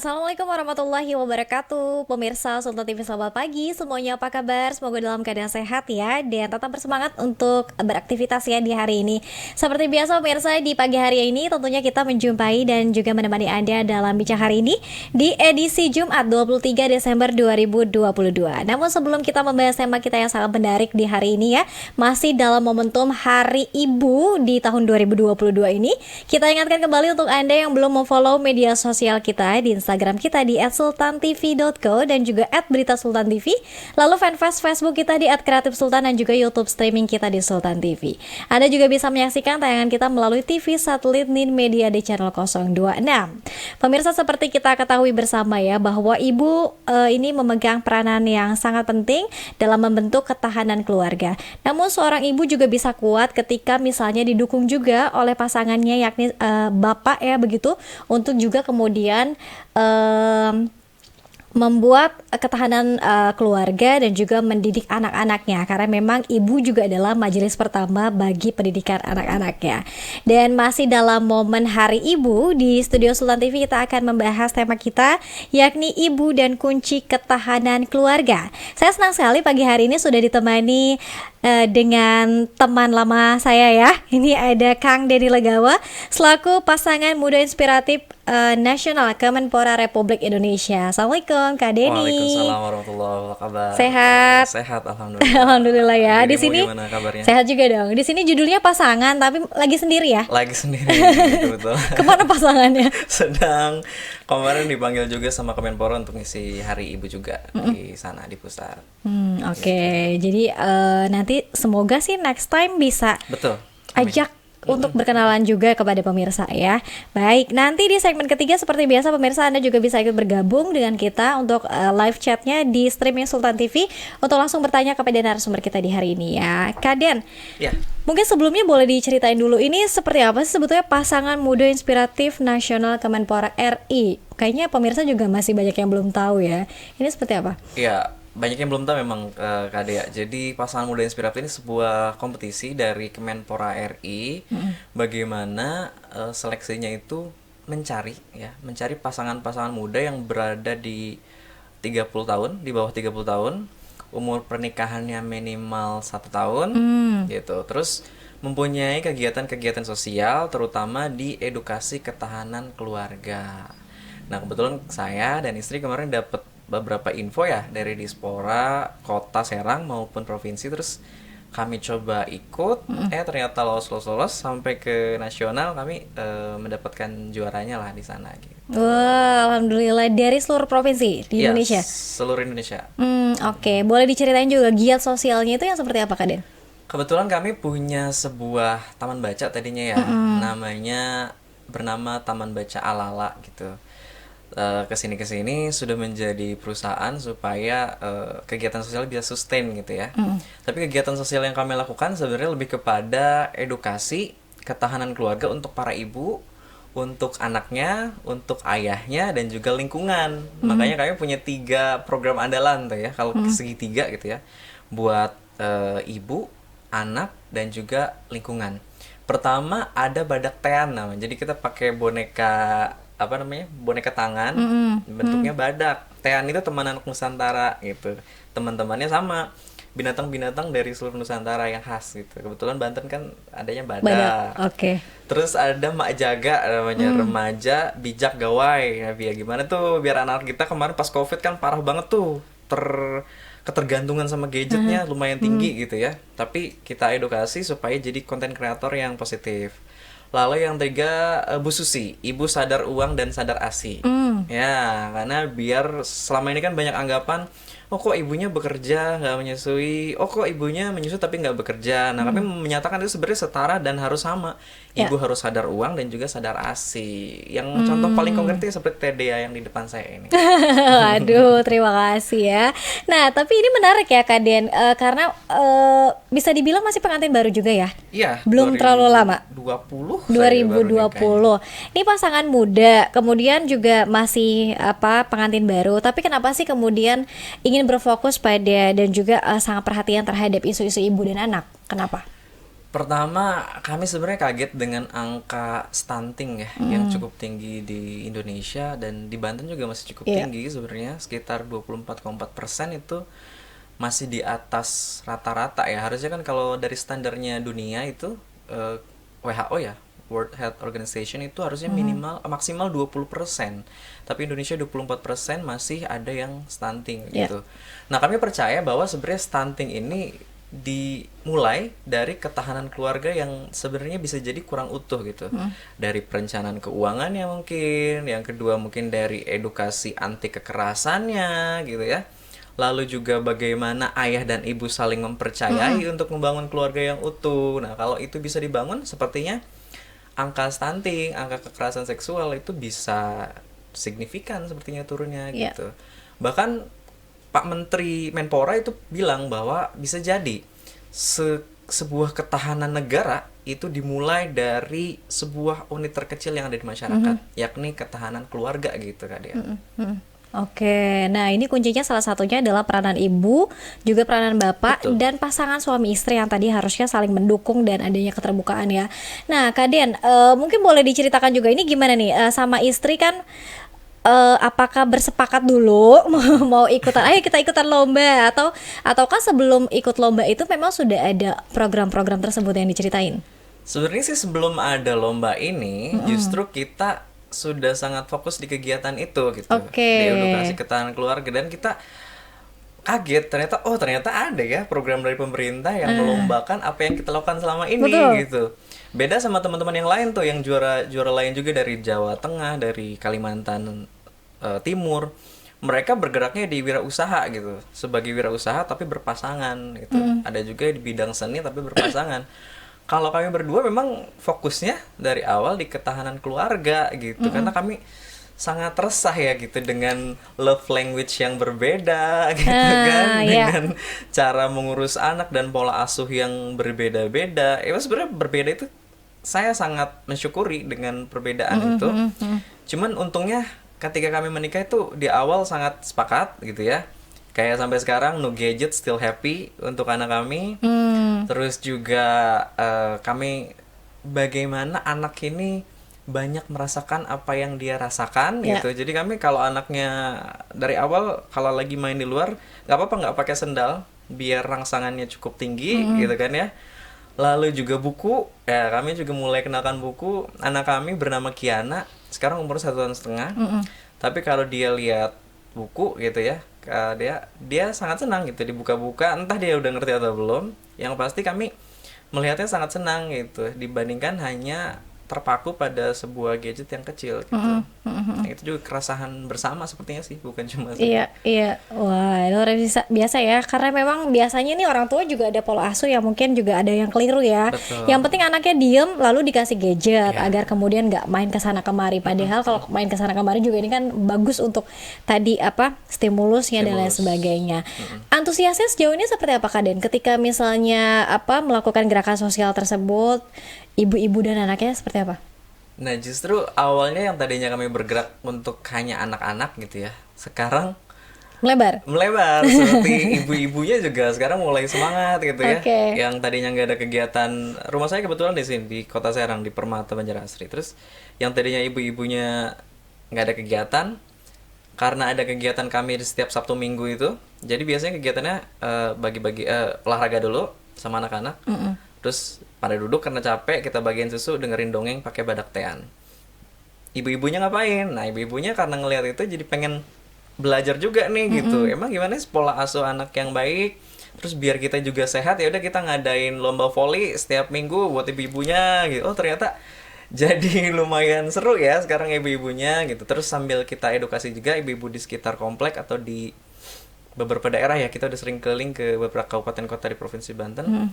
Assalamualaikum warahmatullahi wabarakatuh. Pemirsa Sultan TV, selamat pagi. Semuanya apa kabar? Semoga dalam keadaan sehat ya. Dan tetap bersemangat untuk beraktivitas ya di hari ini. Seperti biasa pemirsa, di pagi hari ini tentunya kita menjumpai dan juga menemani Anda dalam bincang hari ini di edisi Jumat 23 Desember 2022. Namun sebelum kita membahas tema kita yang sangat menarik di hari ini ya, masih dalam momentum Hari Ibu di tahun 2022 ini, kita ingatkan kembali untuk Anda yang belum memfollow media sosial kita di Instagram kita di @sultantv.co dan juga @beritasultantv. Lalu fanpage Facebook kita di @kreatifsultan dan juga YouTube streaming kita di Sultan TV. Anda juga bisa menyaksikan tayangan kita melalui TV satelit Nin Media di channel 026. Pemirsa, seperti kita ketahui bersama ya bahwa ibu ini memegang peranan yang sangat penting dalam membentuk ketahanan keluarga. Namun seorang ibu juga bisa kuat ketika misalnya didukung juga oleh pasangannya yakni bapak ya begitu, untuk juga kemudian membuat ketahanan keluarga dan juga mendidik anak-anaknya, karena memang ibu juga adalah majelis pertama bagi pendidikan anak-anaknya. Dan masih dalam momen Hari Ibu di Studio Sultan TV, kita akan membahas tema kita yakni ibu dan kunci ketahanan keluarga. Saya senang sekali pagi hari ini sudah ditemani dengan teman lama saya ya. Ini ada Kang Denny Legawa selaku pasangan muda inspiratif nasional Kemenpora Republik Indonesia. Assalamualaikum Kak Denny. Waalaikumsalam warahmatullahi wabarakatuh. Sehat? Sehat, alhamdulillah. Alhamdulillah ya. Di Dirimu sini gimana kabarnya? sehat juga dong. Di sini judulnya pasangan tapi lagi sendiri ya. Lagi sendiri, betul-betul. Kemana pasangannya? Sedang kemarin dipanggil juga sama Kemenpora untuk ngisi Hari Ibu juga di sana di pusat. Oke. Jadi nanti semoga sih next time bisa Betul. Amin. ajak untuk berkenalan juga kepada pemirsa ya. Baik, nanti di segmen ketiga seperti biasa pemirsa Anda juga bisa ikut bergabung dengan kita untuk live chatnya di streaming Sultan TV untuk langsung bertanya kepada narasumber kita di hari ini ya. Kaden, Ya. mungkin sebelumnya boleh diceritain dulu ini seperti apa sih sebetulnya pasangan muda inspiratif nasional Kemenpora RI? Kayaknya pemirsa juga masih banyak yang belum tahu ya. Ini seperti apa? Ya, banyak yang belum tahu memang Kak Dea. Jadi pasangan muda inspiratif ini sebuah kompetisi dari Kemenpora RI. Bagaimana seleksinya itu mencari pasangan-pasangan muda yang berada di 30 tahun, di bawah 30 tahun, umur pernikahannya minimal 1 tahun, gitu. Terus mempunyai kegiatan-kegiatan sosial, terutama di edukasi ketahanan keluarga. Nah, kebetulan saya dan istri kemarin dapat beberapa info ya dari Dispora Kota Serang maupun provinsi, terus kami coba ikut, ternyata lolos sampai ke nasional, kami mendapatkan juaranya lah di sana gitu. Wah, alhamdulillah dari seluruh provinsi di Ya, Indonesia. seluruh Indonesia. Oke, boleh diceritain juga giat sosialnya itu yang seperti apa Kak Den? Kebetulan kami punya sebuah taman baca tadinya ya, bernama Taman Baca Alala gitu. Kesini sudah menjadi perusahaan supaya kegiatan sosial bisa sustain gitu ya. Tapi kegiatan sosial yang kami lakukan sebenarnya lebih kepada edukasi ketahanan keluarga untuk para ibu, untuk anaknya, untuk ayahnya, dan juga lingkungan. Makanya kami punya 3 program andalan tuh ya, kalau segitiga gitu ya, buat ibu, anak, dan juga lingkungan. Pertama ada badak tean namanya. Jadi kita pakai boneka tangan, bentuknya badak. Tean itu teman anak Nusantara gitu. Teman-temannya sama binatang-binatang dari seluruh Nusantara yang khas gitu. Kebetulan Banten kan adanya badak. Oke. Terus ada Mak Jaga namanya, remaja bijak gawai. Nah, gimana tuh biar anak kita kemarin pas Covid kan parah banget tuh. Ketergantungan sama gadgetnya lumayan tinggi gitu ya. Tapi kita edukasi supaya jadi konten kreator yang positif. Lalu yang 3 Bu Susi, Ibu Sadar Uang dan Sadar ASI. Ya, karena biar selama ini kan banyak anggapan, oh kok ibunya bekerja nggak menyusui, oh kok ibunya menyusui tapi nggak bekerja. Nah, kami menyatakan itu sebenarnya setara dan harus sama. Ibu harus sadar uang dan juga sadar ASI. Yang contoh paling konkretnya seperti TDA yang di depan saya ini. Aduh, terima kasih ya. Nah, tapi ini menarik ya Kak Den, karena bisa dibilang masih pengantin baru juga ya. Iya. Belum terlalu lama. 2020. Ini pasangan muda, kemudian juga masih pengantin baru. Tapi kenapa sih kemudian ingin berfokus pada dan juga sangat perhatian terhadap isu-isu ibu dan anak? Kenapa? Pertama, kami sebenarnya kaget dengan angka stunting ya, yang cukup tinggi di Indonesia dan di Banten juga masih cukup Iya. tinggi sebenarnya, sekitar 24,4% itu masih di atas rata-rata ya. Harusnya kan kalau dari standarnya dunia itu WHO ya, World Health Organization itu harusnya minimal maksimal 20%. Tapi Indonesia 24% masih ada yang stunting Iya. gitu. Nah, kami percaya bahwa sebenarnya stunting ini dimulai dari ketahanan keluarga yang sebenarnya bisa jadi kurang utuh gitu. Dari perencanaan keuangannya mungkin, yang kedua mungkin dari edukasi anti kekerasannya gitu ya. Lalu juga bagaimana ayah dan ibu saling mempercayai untuk membangun keluarga yang utuh. Nah, kalau itu bisa dibangun sepertinya angka stunting, angka kekerasan seksual itu bisa signifikan sepertinya turunnya Iya. gitu. Bahkan Pak Menteri Menpora itu bilang bahwa bisa jadi sebuah ketahanan negara itu dimulai dari sebuah unit terkecil yang ada di masyarakat, yakni ketahanan keluarga gitu Kak Dea. Oke, nah ini kuncinya salah satunya adalah peranan ibu, juga peranan bapak, Betul. dan pasangan suami istri yang tadi harusnya saling mendukung dan adanya keterbukaan ya. Nah, Kak Dian, mungkin boleh diceritakan juga ini gimana nih sama istri kan, apakah bersepakat dulu mau ikutan, ayo kita ikutan lomba, ataukah sebelum ikut lomba itu memang sudah ada program-program tersebut yang diceritain? Sebenarnya sih sebelum ada lomba ini, justru kita sudah sangat fokus di kegiatan itu gitu, Oke. di edukasi ketahanan keluarga dan kita kaget ternyata ada ya program dari pemerintah yang melombakan apa yang kita lakukan selama ini Betul. gitu. Beda sama teman-teman yang lain tuh yang juara lain juga dari Jawa Tengah, dari Kalimantan Timur. Mereka bergeraknya di wirausaha gitu, sebagai wirausaha tapi berpasangan gitu. Ada juga di bidang seni tapi berpasangan. Kalau kami berdua memang fokusnya dari awal di ketahanan keluarga gitu, karena kami sangat resah ya gitu dengan love language yang berbeda gitu kan, Iya. dengan cara mengurus anak dan pola asuh yang berbeda-beda. Ya sebenarnya berbeda itu saya sangat mensyukuri dengan perbedaan itu. Cuman untungnya ketika kami menikah itu di awal sangat sepakat gitu ya. Kayak sampai sekarang no gadget still happy untuk anak kami. Terus juga kami bagaimana anak ini banyak merasakan apa yang dia rasakan Ya. gitu. Jadi kami kalau anaknya dari awal kalau lagi main di luar nggak apa-apa nggak pakai sendal biar rangsangannya cukup tinggi gitu kan ya. Lalu juga buku, ya kami juga mulai kenalkan buku. Anak kami bernama Kiana, sekarang umur 1 tahun setengah. Tapi kalau dia lihat buku gitu ya, dia sangat senang gitu dibuka-buka. Entah dia udah ngerti atau belum. Yang pasti kami melihatnya sangat senang gitu, dibandingkan hanya terpaku pada sebuah gadget yang kecil gitu. Nah, itu juga keresahan bersama sepertinya sih, bukan cuma saya. Iya, iya. Wah, luar biasa, biasa ya. Karena memang biasanya nih orang tua juga ada pola asuh yang mungkin juga ada yang keliru ya. Betul. Yang penting anaknya diem lalu dikasih gadget Ya. agar kemudian nggak main ke sana kemari. Padahal kalau main ke sana kemari juga ini kan bagus untuk tadi apa stimulusnya dan lain Stimulus. sebagainya. Antusiasnya sejauh ini seperti apa Kak Den? Ketika misalnya apa melakukan gerakan sosial tersebut, ibu-ibu dan anaknya seperti apa? Nah, justru awalnya yang tadinya kami bergerak untuk hanya anak-anak gitu ya, sekarang Melebar. melebar seperti ibu-ibunya juga sekarang mulai semangat gitu ya. Oke. Yang tadinya nggak ada kegiatan, rumah saya kebetulan di sini di Kota Serang di Permata Banjarasri. Terus yang tadinya ibu-ibunya nggak ada kegiatan, karena ada kegiatan kami di setiap Sabtu Minggu itu. Jadi biasanya kegiatannya bagi-bagi olahraga dulu sama anak-anak. Terus pada duduk karena capek kita bagiin susu dengerin dongeng pakai badak tean. Ibu-ibunya ngapain? Nah, ibu-ibunya karena ngelihat itu jadi pengen belajar juga nih gitu. Emang gimana sih pola asuh anak yang baik? Terus biar kita juga sehat ya udah kita ngadain lomba voli setiap minggu buat ibu-ibunya gitu. Oh, ternyata jadi lumayan seru ya sekarang ibu-ibunya gitu. Terus sambil kita edukasi juga ibu-ibu di sekitar komplek atau di beberapa daerah ya, kita udah sering keliling ke beberapa kabupaten kota di Provinsi Banten.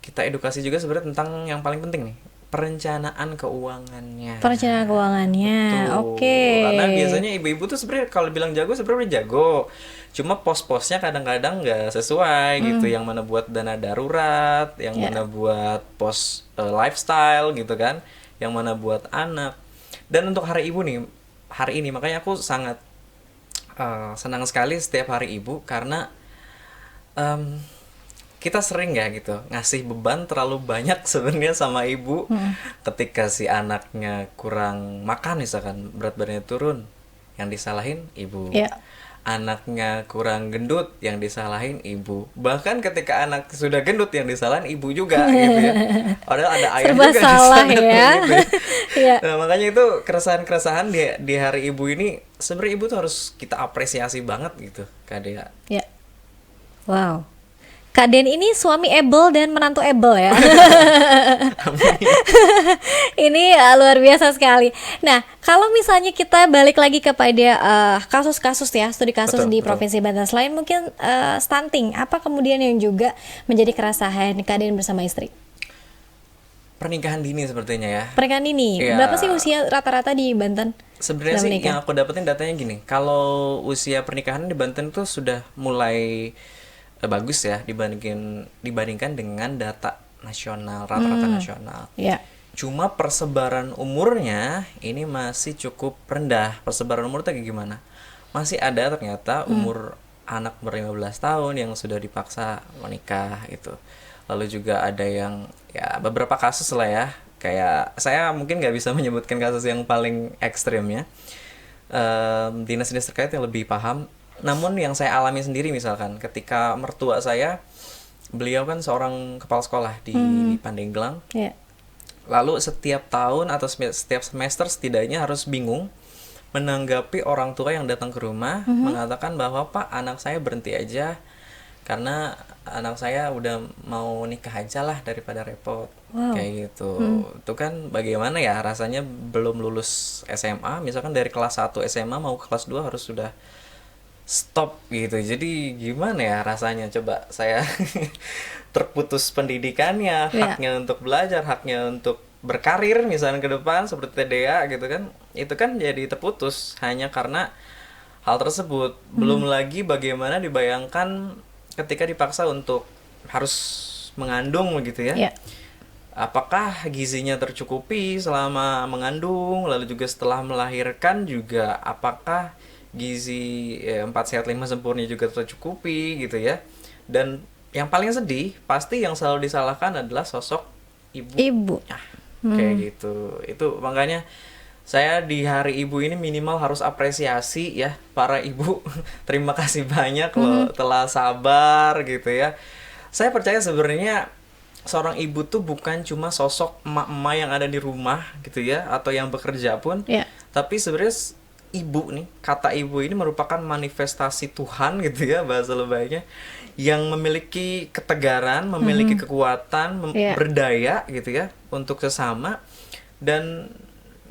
Kita edukasi juga sebenarnya tentang yang paling penting nih, perencanaan keuangannya. Perencanaan keuangannya. Tuh, Oke. karena biasanya ibu-ibu tuh sebenarnya kalau bilang jago sebenarnya jago. Cuma pos-posnya kadang-kadang nggak sesuai gitu. Yang mana buat dana darurat, yang Ya. mana buat pos lifestyle gitu kan, yang mana buat anak. Dan untuk hari ibu nih, hari ini makanya aku sangat senang sekali setiap hari ibu karena em, kita sering ya gitu ngasih beban terlalu banyak sebenarnya sama ibu. Ketika si anaknya kurang makan misalkan, berat badannya turun, yang disalahin ibu. Ya. Anaknya kurang gendut, yang disalahin ibu. Bahkan ketika anak sudah gendut, yang disalahin ibu juga gitu ya. Padahal ada ayah Serba juga di salah sana, ya. gitu ya. Iya. Nah, makanya itu keresahan-keresahan di hari ibu ini sebenarnya ibu tuh harus kita apresiasi banget gitu, Kak Dea. Ya. Wow. Kak Den ini suami able dan menantu able ya. Ini luar biasa sekali. Nah, kalau misalnya kita balik lagi kepada kasus-kasus ya, studi kasus Betul, di betul. Provinsi Banten, selain mungkin stunting, apa kemudian yang juga menjadi keresahan Kak Den bersama istri? Pernikahan dini sepertinya ya. Pernikahan ini, Iya. berapa sih usia rata-rata di Banten? Sebenarnya dalam sih menikah? yang aku dapetin datanya gini, kalau usia pernikahan di Banten tuh sudah mulai bagus ya dibandingkan dengan data nasional, rata-rata nasional. Ya. Cuma persebaran umurnya ini masih cukup rendah. Persebaran umur tuh kayak gimana? Masih ada ternyata umur anak ber-15 tahun yang sudah dipaksa menikah gitu. Lalu juga ada yang ya beberapa kasus lah ya. Kayak saya mungkin nggak bisa menyebutkan kasus yang paling ekstrim ya. Dinas-dinas terkait yang lebih paham. Namun yang saya alami sendiri misalkan ketika mertua saya, beliau kan seorang kepala sekolah di Pandeglang. Ya. Lalu setiap tahun atau setiap semester setidaknya harus bingung menanggapi orang tua yang datang ke rumah mengatakan bahwa Pak, anak saya berhenti aja karena anak saya udah mau nikah aja lah daripada repot. Wow. Kayak gitu. Itu kan bagaimana ya rasanya belum lulus SMA, misalkan dari kelas 1 SMA mau ke kelas 2 harus sudah stop gitu. Jadi gimana ya rasanya, coba saya terputus pendidikannya, Ya. haknya untuk belajar, haknya untuk berkarir misalnya ke depan seperti Dea gitu kan, itu kan jadi terputus hanya karena hal tersebut. Belum lagi bagaimana dibayangkan ketika dipaksa untuk harus mengandung begitu ya. Ya. Apakah gizinya tercukupi selama mengandung, lalu juga setelah melahirkan juga apakah gizi 4 sehat 5 sempurna juga tercukupi gitu ya. Dan yang paling sedih pasti yang selalu disalahkan adalah sosok ibu. Ibu. Nah, kayak gitu. Itu makanya saya di hari ibu ini minimal harus apresiasi ya para ibu. Terima kasih banyak loh telah sabar gitu ya. Saya percaya sebenarnya seorang ibu tuh bukan cuma sosok emak-emak yang ada di rumah gitu ya, atau yang bekerja pun. Ya. Tapi sebenarnya ibu nih, kata ibu ini merupakan manifestasi Tuhan gitu ya bahasa lebaynya, yang memiliki ketegaran, memiliki kekuatan, Iya. berdaya gitu ya untuk sesama. Dan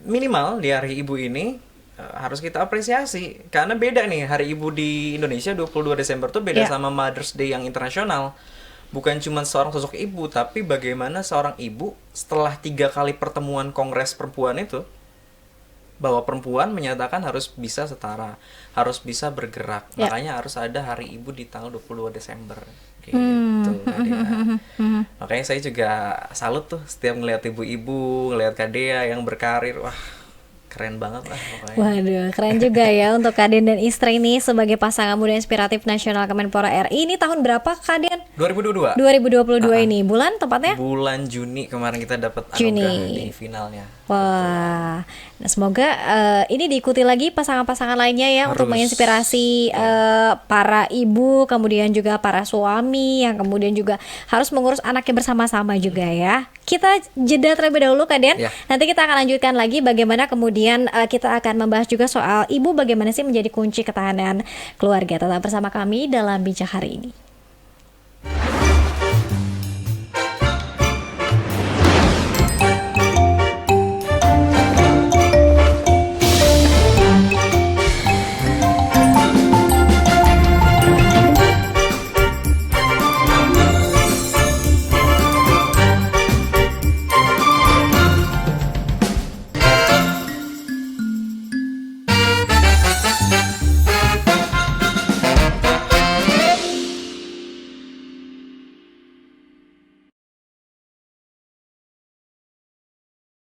minimal di hari ibu ini harus kita apresiasi karena beda nih hari ibu di Indonesia 22 Desember tuh beda Iya. sama Mother's Day yang internasional. Bukan cuma seorang sosok ibu, tapi bagaimana seorang ibu setelah 3 kali pertemuan Kongres Perempuan itu, bahwa perempuan menyatakan harus bisa setara, harus bisa bergerak. Ya. Makanya harus ada hari ibu di tanggal 22 Desember. Gitu, Kak Dea. Makanya saya juga salut tuh setiap ngeliat ibu-ibu, ngeliat Kak Dea yang berkarir. Wah, keren banget lah pokoknya. Waduh, keren juga ya untuk Kak Den dan istri ini sebagai pasangan muda inspiratif nasional Kemenpora RI. Ini tahun berapa Kak Den? 2022. 2022 ini. Bulan tepatnya? Bulan Juni kemarin kita dapat Juni. anugerah di finalnya. Wah, nah semoga ini diikuti lagi pasangan-pasangan lainnya ya untuk Harus. menginspirasi para ibu, kemudian juga para suami yang kemudian juga harus mengurus anaknya bersama-sama juga ya. Kita jeda terlebih dahulu Kak Den. Ya. Nanti kita akan lanjutkan lagi bagaimana kemudian kita akan membahas juga soal ibu bagaimana sih menjadi kunci ketahanan keluarga. Tetap bersama kami dalam Bincang hari ini.